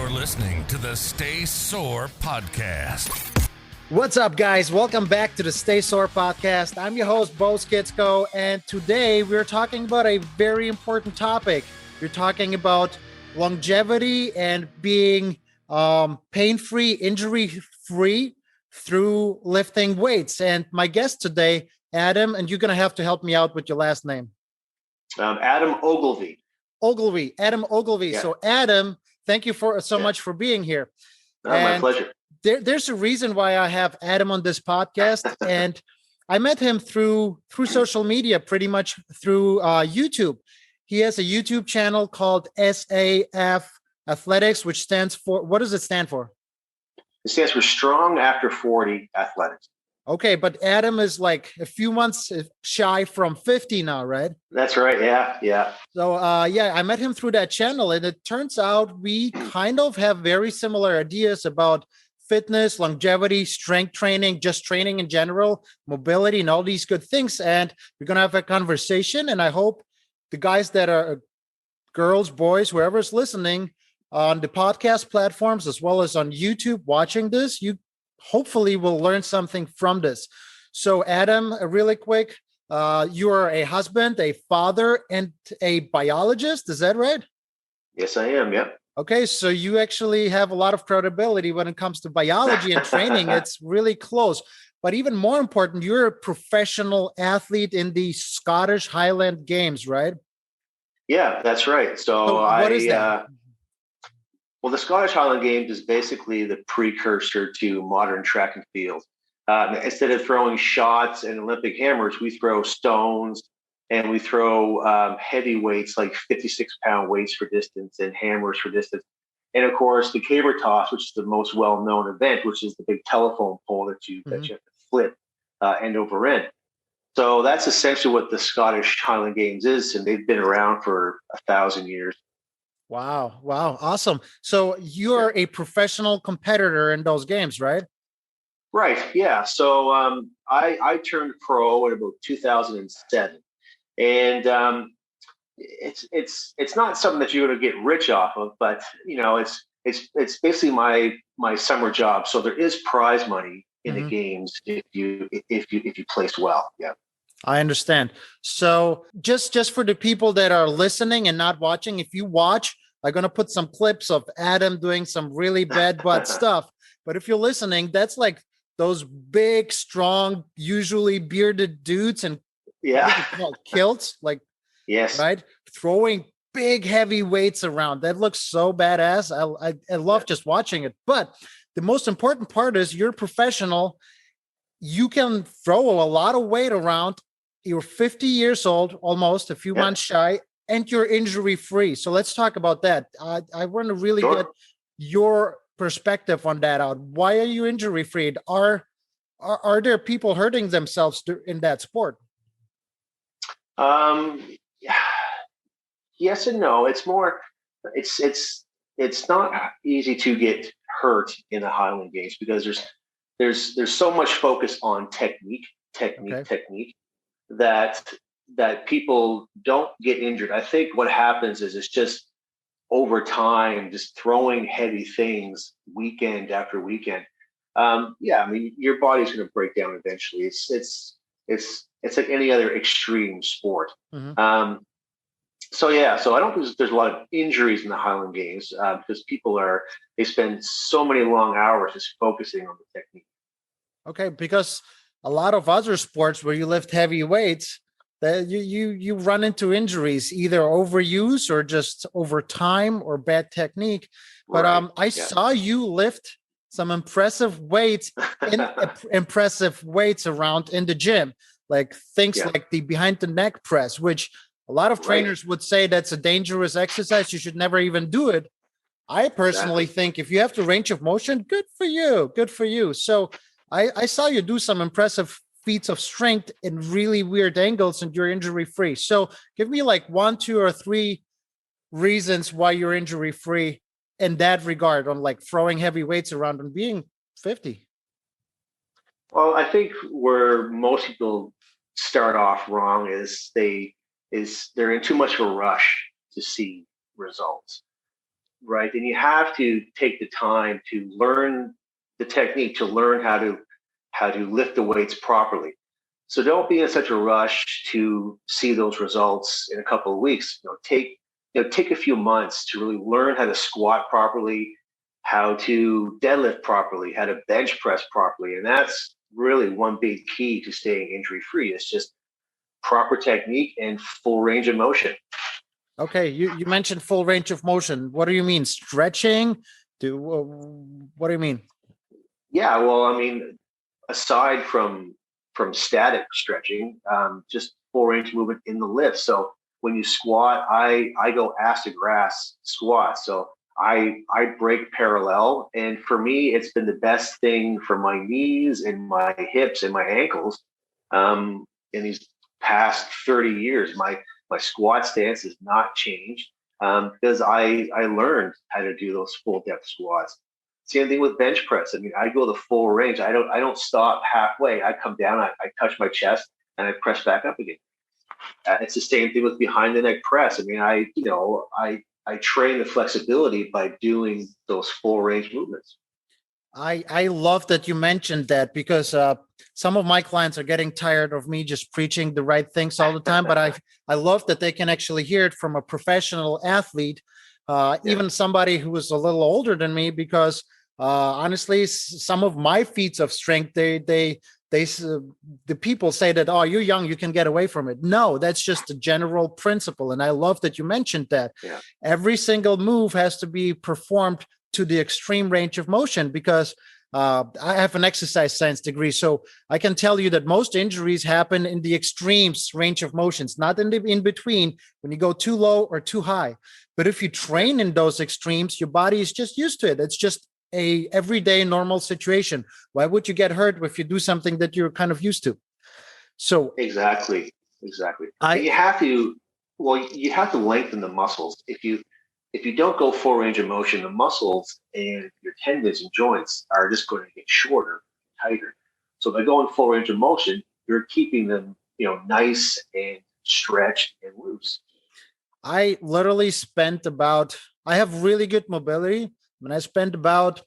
You're listening to the Stay Sore Podcast. What's up, guys? Welcome back to the Stay Sore Podcast. I'm your host, Bo Skitsko, and today we're talking about a very important topic. We're talking about longevity and being pain-free, injury-free through lifting weights. And my guest today, Adam, and you're going to have to help me out with your last name. Adam Ogilvie. Adam Ogilvie. Yeah. So, Adam, thank you so much for being here. My pleasure. There's a reason why I have Adam on this podcast, and I met him through social media, pretty much through YouTube. He has a YouTube channel called SAF Athletics, which stands for, what does it stand for? It stands for Strong After 40 Athletics. Okay, but Adam is like a few months shy from 50 now, right? That's right. Yeah. So, I met him through that channel, and it turns out we kind of have very similar ideas about fitness, longevity, strength training, just training in general, mobility, and all these good things. And we're going to have a conversation, and I hope the guys that are girls, boys, whoever's listening on the podcast platforms, as well as on YouTube watching this, you hopefully will learn something from this. So, Adam, really quick, you are a husband, a father, and a biologist. Is that right? Yes, I am. Yep. Okay, so you actually have a lot of credibility when it comes to biology and training. It's really close. But even more important, you're a professional athlete in the Scottish Highland Games, right? Yeah, that's right. So what is that? Well, the Scottish Highland Games is basically the precursor to modern track and field. Instead of throwing shots and Olympic hammers, we throw stones and we throw heavy weights like 56-pound weights for distance and hammers for distance. And of course, the caber toss, which is the most well-known event, which is the big telephone pole that you have to flip end over end. So that's essentially what the Scottish Highland Games is, and they've been around for 1,000 years. Wow. Awesome. So you're a professional competitor in those games, right? Right. Yeah. So I turned pro in about 2007, and it's not something that you're going to get rich off of, but it's basically my summer job. So there is prize money in the games if you place well. Yeah. I understand. So just for the people that are listening and not watching, if you watch, I'm going to put some clips of Adam doing some really bad butt stuff. But if you're listening, that's like those big, strong, usually bearded dudes and kilts, like, yes, right? Throwing big, heavy weights around. That looks so badass. I love just watching it. But the most important part is you're professional. You can throw a lot of weight around. You're 50 years old, almost a few months shy, and you're injury free. So let's talk about that. I want to really get your perspective on that out. Why are you injury free? Are there people hurting themselves in that sport? Yes and no. It's more. It's not easy to get hurt in the Highland Games because there's so much focus on technique that people don't get injured. I think what happens is it's just over time, just throwing heavy things weekend after weekend. I mean, your body's going to break down eventually. It's like any other extreme sport. So I don't think there's a lot of injuries in the Highland Games because they spend so many long hours just focusing on the technique. Okay, because a lot of other sports where you lift heavy weights, that you run into injuries, either overuse or just over time or bad technique. But I saw you lift some impressive weights around in the gym, like things like the behind the neck press, which a lot of trainers would say that's a dangerous exercise. You should never even do it. I personally think if you have the range of motion, good for you. So I saw you do some impressive feats of strength in really weird angles and you're injury free. So give me like 1, 2, or 3 reasons why you're injury free in that regard on like throwing heavy weights around and being 50. Well, I think where most people start off wrong is they're in too much of a rush to see results. right? And you have to take the time to learn the technique, to learn how to lift the weights properly. So don't be in such a rush to see those results in a couple of weeks. Take a few months to really learn how to squat properly, how to deadlift properly, how to bench press properly. And that's really one big key to staying injury free. It's just proper technique and full range of motion. Okay, you mentioned full range of motion. What do you mean? Stretching? What do you mean? Yeah, well, I mean, aside from static stretching, just full range movement in the lift. So when you squat, I go ass to grass squat. So I break parallel, and for me, it's been the best thing for my knees and my hips and my ankles. In these past 30 years, my squat stance has not changed because I learned how to do those full depth squats. Same thing with bench press. I mean, I go the full range. I don't stop halfway. I come down, I touch my chest, and I press back up again. It's the same thing with behind the neck press. I mean, I train the flexibility by doing those full range movements. I love that you mentioned that, because some of my clients are getting tired of me just preaching the right things all the time. But I love that they can actually hear it from a professional athlete, even somebody who is a little older than me, because honestly, some of my feats of strength, the people say that, oh, you're young, you can get away from it. No, that's just a general principle. And I love that you mentioned that. Yeah. Every single move has to be performed to the extreme range of motion, because I have an exercise science degree. So I can tell you that most injuries happen in the extremes range of motions, not in the in between, when you go too low or too high. But if you train in those extremes, your body is just used to it. It's just a everyday normal situation. Why would you get hurt if you do something that you're kind of used to? So exactly. You have to lengthen the muscles. If you don't go full range of motion, the muscles and your tendons and joints are just going to get shorter, tighter. So by going full range of motion, you're keeping them, nice and stretched and loose. I literally I have really good mobility, and I spent about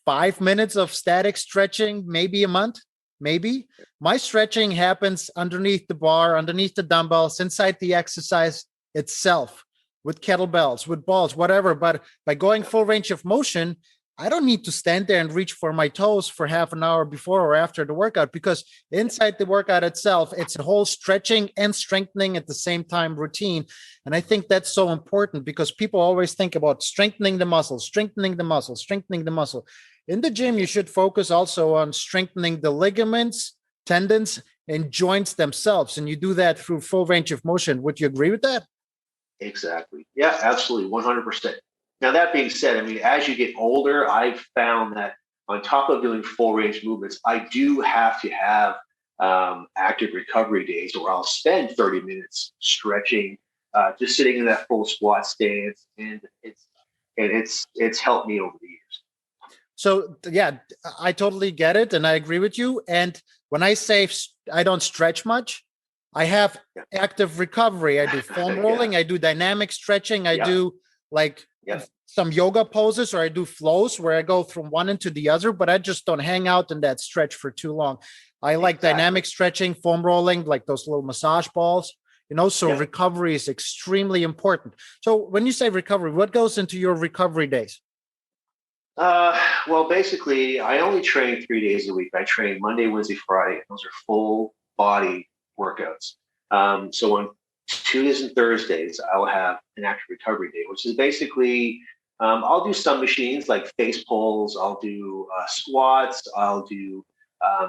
5 minutes of static stretching, maybe a month, maybe. My stretching happens underneath the bar, underneath the dumbbells, inside the exercise itself, with kettlebells, with balls, whatever. But by going full range of motion, I don't need to stand there and reach for my toes for half an hour before or after the workout, because inside the workout itself, it's a whole stretching and strengthening at the same time routine. And I think that's so important, because people always think about strengthening the muscle, strengthening the muscle, strengthening the muscle. In the gym, you should focus also on strengthening the ligaments, tendons, and joints themselves. And you do that through full range of motion. Would you agree with that? Exactly. Yeah, absolutely. 100%. Now, that being said, I mean, as you get older, I've found that on top of doing full range movements, I do have to have active recovery days where I'll spend 30 minutes stretching, just sitting in that full squat stance. And it's helped me over the years. So, yeah, I totally get it. And I agree with you. And when I say I don't stretch much, I have active recovery. I do foam rolling. I do dynamic stretching. I do some yoga poses, or I do flows where I go from one into the other, but I just don't hang out in that stretch for too long. I like dynamic stretching, foam rolling, like those little massage balls, so recovery is extremely important. So when you say recovery, what goes into your recovery days? Well, basically, I only train 3 days a week. I train Monday, Wednesday, Friday. Those are full body workouts. So on Tuesdays and Thursdays, I'll have an active recovery day, which is basically I'll do some machines like face pulls. I'll do squats. I'll do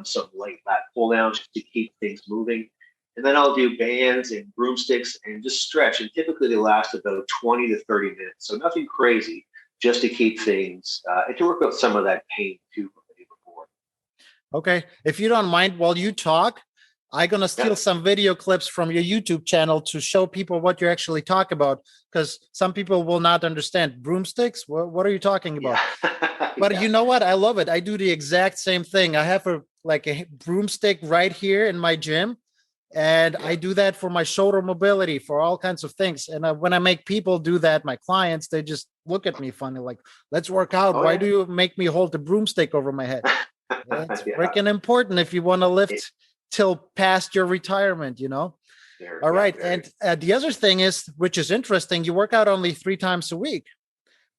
some light lat pull downs just to keep things moving. And then I'll do bands and broomsticks and just stretch. And typically they last about 20 to 30 minutes. So nothing crazy, just to keep things and to work out some of that pain too from the day before. Okay. If you don't mind, while you talk, I'm going to steal some video clips from your YouTube channel to show people what you actually talk about, because some people will not understand. Broomsticks? What are you talking about? Yeah. But you know what? I love it. I do the exact same thing. I have a broomstick right here in my gym, And I do that for my shoulder mobility, for all kinds of things. And when I make people do that, my clients, they just look at me funny, like, let's work out. Oh, Why yeah. do you make me hold the broomstick over my head? It's Yeah. freaking important if you want to lift till past your retirement, All right. Very. And the other thing is, which is interesting, you work out only 3 times a week,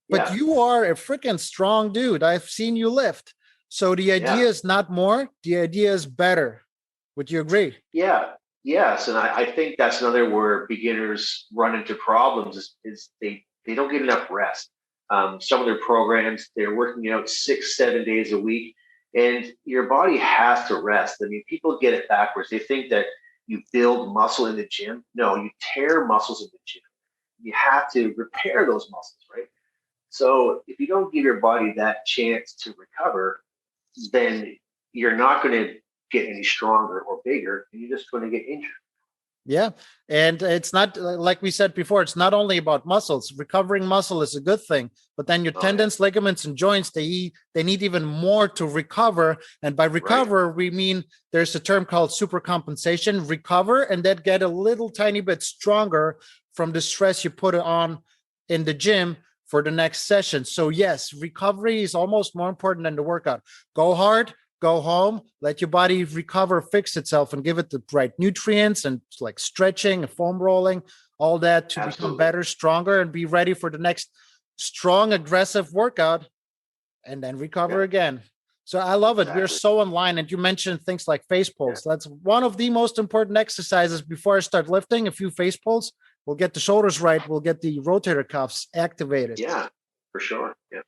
but Yeah. you are a freaking strong dude. I've seen you lift. So the idea is not more, the idea is better. Would you agree? Yeah. Yes. And I think that's another where beginners run into problems is they don't get enough rest. Some of their programs, they're working out 6, 7 days a week, and your body has to rest. I mean, people get it backwards. They think that you build muscle in the gym. No, you tear muscles in the gym. You have to repair those muscles, right? So if you don't give your body that chance to recover, then you're not going to get any stronger or bigger, and you're just going to get injured. Yeah. And it's not, like we said before, it's not only about muscles. Recovering muscle is a good thing, but then your tendons, ligaments, and joints, they need even more to recover. And by recover, we mean there's a term called supercompensation, recover, and that get a little tiny bit stronger from the stress you put on in the gym for the next session. So yes, recovery is almost more important than the workout. Go hard, go home, let your body recover, fix itself, and give it the right nutrients and like stretching and foam rolling, all that to become better, stronger, and be ready for the next strong, aggressive workout, and then recover again. So I love it. We're so in line. And you mentioned things like face pulls. That's one of the most important exercises before I start lifting. A few face pulls. We'll get the shoulders right. We'll get the rotator cuffs activated. Yeah, for sure. Yeah.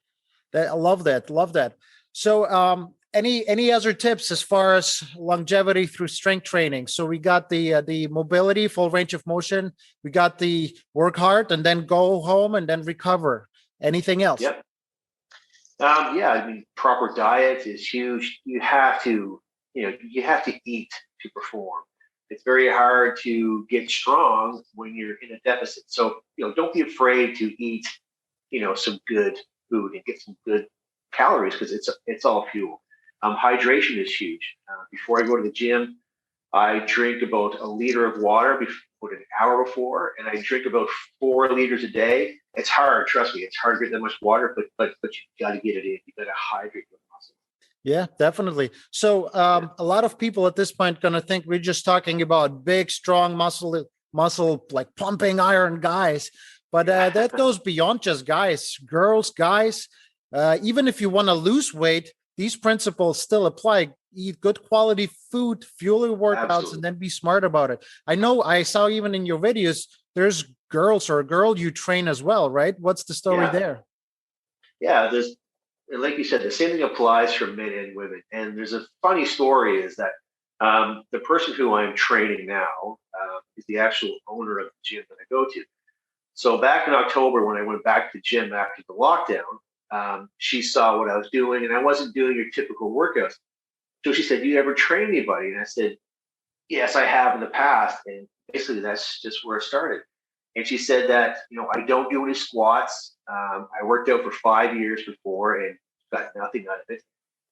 I love that. Love that. So any other tips as far as longevity through strength training? So we got the mobility, full range of motion. We got the work hard and then go home and then recover. Anything else? Yep. I mean, proper diet is huge. You have to eat to perform. It's very hard to get strong when you're in a deficit. So, don't be afraid to eat, some good food and get some good calories, because it's all fuel. Hydration is huge. Before I go to the gym, I drink about a liter of water before an hour before, and I drink about 4 liters a day. It's hard, trust me. It's hard to get that much water, but you got to get it in. You got to hydrate your muscle. Yeah, definitely. So a lot of people at this point going to think we're just talking about big, strong muscle like pumping iron guys, but that goes beyond just guys, girls, guys. Even if you want to lose weight, these principles still apply. Eat good quality food, fuel your workouts, and then be smart about it. I know I saw even in your videos, there's girls or a girl you train as well, right? What's the story there? Yeah, there's, like you said, the same thing applies for men and women. And there's a funny story is that the person who I'm training now is the actual owner of the gym that I go to. So back in October, when I went back to the gym after the lockdown, she saw what I was doing, and I wasn't doing your typical workouts. So she said, "Do you ever train anybody?" And I said, "Yes, I have in the past." And basically, that's just where it started. And she said that, I don't do any squats. I worked out for 5 years before and got nothing out of it.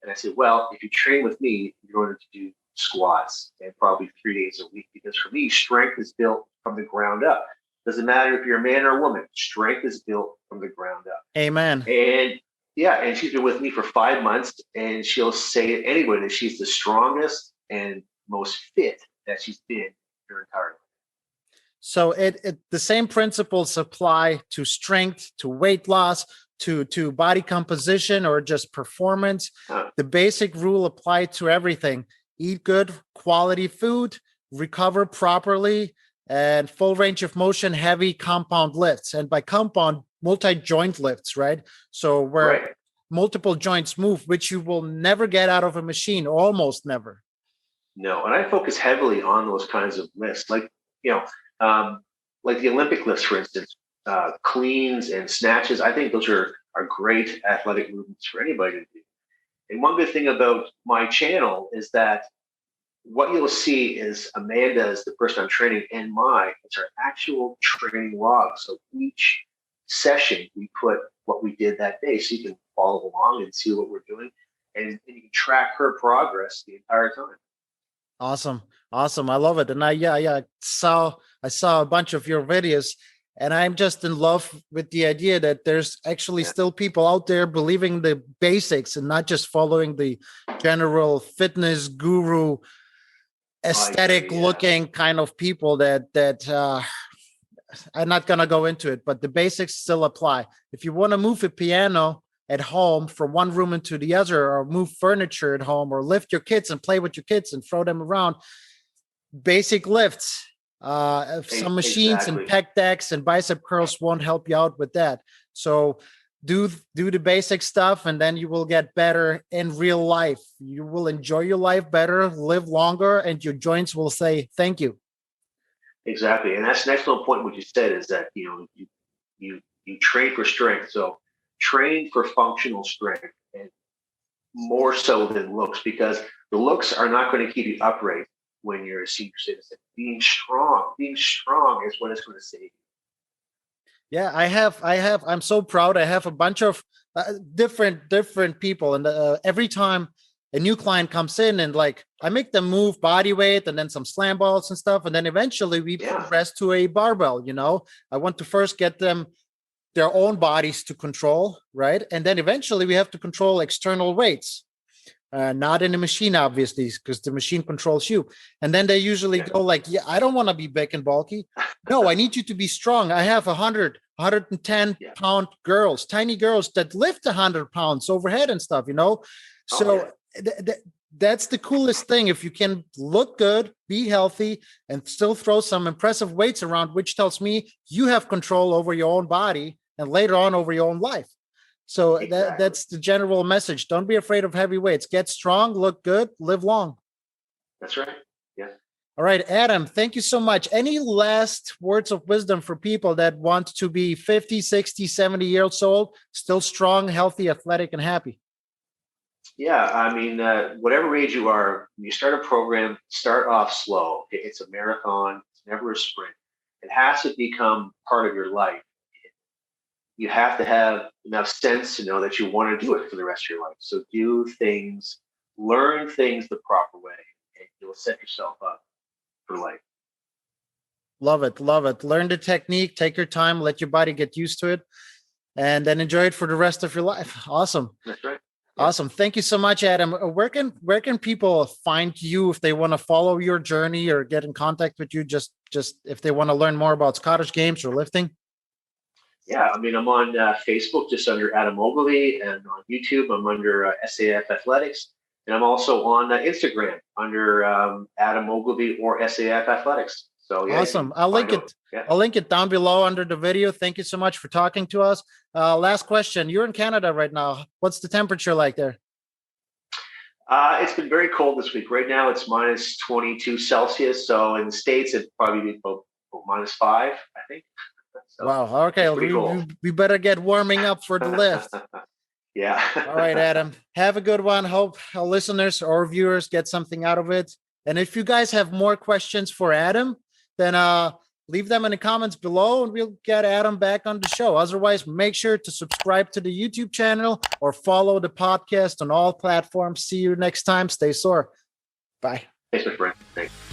And I said, well, if you train with me, you're going to do squats, and probably 3 days a week, because for me, strength is built from the ground up. Doesn't matter if you're a man or a woman. Strength is built from the ground up. Amen. And she's been with me for 5 months, and she'll say it anyway that she's the strongest and most fit that she's been her entire life. So the same principles apply to strength, to weight loss, to body composition, or just performance. The basic rule applied to everything. Eat good quality food, recover properly, and full range of motion, heavy compound lifts. And by compound, multi-joint lifts, right? So where multiple joints move, which you will never get out of a machine, almost never. No, and I focus heavily on those kinds of lifts, like the Olympic lifts, for instance, cleans and snatches. I think those are great athletic movements for anybody to do. And one good thing about my channel is that what you'll see is Amanda is the person I'm training, and it's our actual training log. So each session we put what we did that day, so you can follow along and see what we're doing, and you can track her progress the entire time. Awesome. Awesome. I love it. And I saw a bunch of your videos, and I'm just in love with the idea that there's actually still people out there believing the basics and not just following the general fitness guru, aesthetic looking kind of people that I'm not going to go into it, but the basics still apply. If you want to move a piano at home from one room into the other, or move furniture at home, or lift your kids and play with your kids and throw them around, basic lifts, some machines and pec decks and bicep curls won't help you out with that. So do the basic stuff, and then you will get better in real life. You will enjoy your life better, live longer, and your joints will say thank you. Exactly. And that's an excellent point. What you said is that, you train for strength. So train for functional strength, and more so than looks, because the looks are not going to keep you upright when you're a senior citizen. Being strong is what it's going to save you. Yeah, I'm so proud. I have a bunch of different people, and every time a new client comes in, and like I make them move body weight and then some slam balls and stuff, and then eventually we progress to a barbell. I want to first get them their own bodies to control, right? And then eventually we have to control external weights, not in a machine, obviously, because the machine controls you. And then they usually go like, yeah, I don't want to be big and bulky. No, I need you to be strong. I have 110 pound girls, tiny girls that lift 100 pounds overhead and stuff, So that's the coolest thing. If you can look good, be healthy, and still throw some impressive weights around, which tells me you have control over your own body and later on over your own life. So that's the general message. Don't be afraid of heavy weights. Get strong, look good, live long. That's right. Yeah. All right, Adam, thank you so much. Any last words of wisdom for people that want to be 50, 60, 70 years old, still strong, healthy, athletic, and happy? Yeah, I mean, whatever age you are, when you start a program, start off slow. It's a marathon. It's never a sprint. It has to become part of your life. You have to have enough sense to know that you want to do it for the rest of your life. So do things, learn things the proper way, and you'll set yourself up for life. Love it. Love it. Learn the technique, take your time, let your body get used to it, and then enjoy it for the rest of your life. Awesome. That's right. Awesome. Thank you so much, Adam. Where can people find you if they want to follow your journey or get in contact with you, just if they want to learn more about Scottish Games or lifting? Yeah, I mean, I'm on Facebook just under Adam Ogilvie, and on YouTube I'm under SAF Athletics, and I'm also on Instagram under Adam Ogilvie or SAF Athletics. So awesome. I'll link it. Yeah. I'll link it down below under the video. Thank you so much for talking to us. Last question. You're in Canada right now. What's the temperature like there? It's been very cold this week. Right now it's minus 22 Celsius. So in the States, it'd probably be about minus 5, I think. So wow. Okay. We better get warming up for the lift. Yeah. All right, Adam. Have a good one. Hope our listeners or viewers get something out of it. And if you guys have more questions for Adam, then leave them in the comments below and we'll get Adam back on the show. Otherwise, make sure to subscribe to the YouTube channel or follow the podcast on all platforms. See you next time. Stay sore. Bye. Thanks, my friend. Thanks.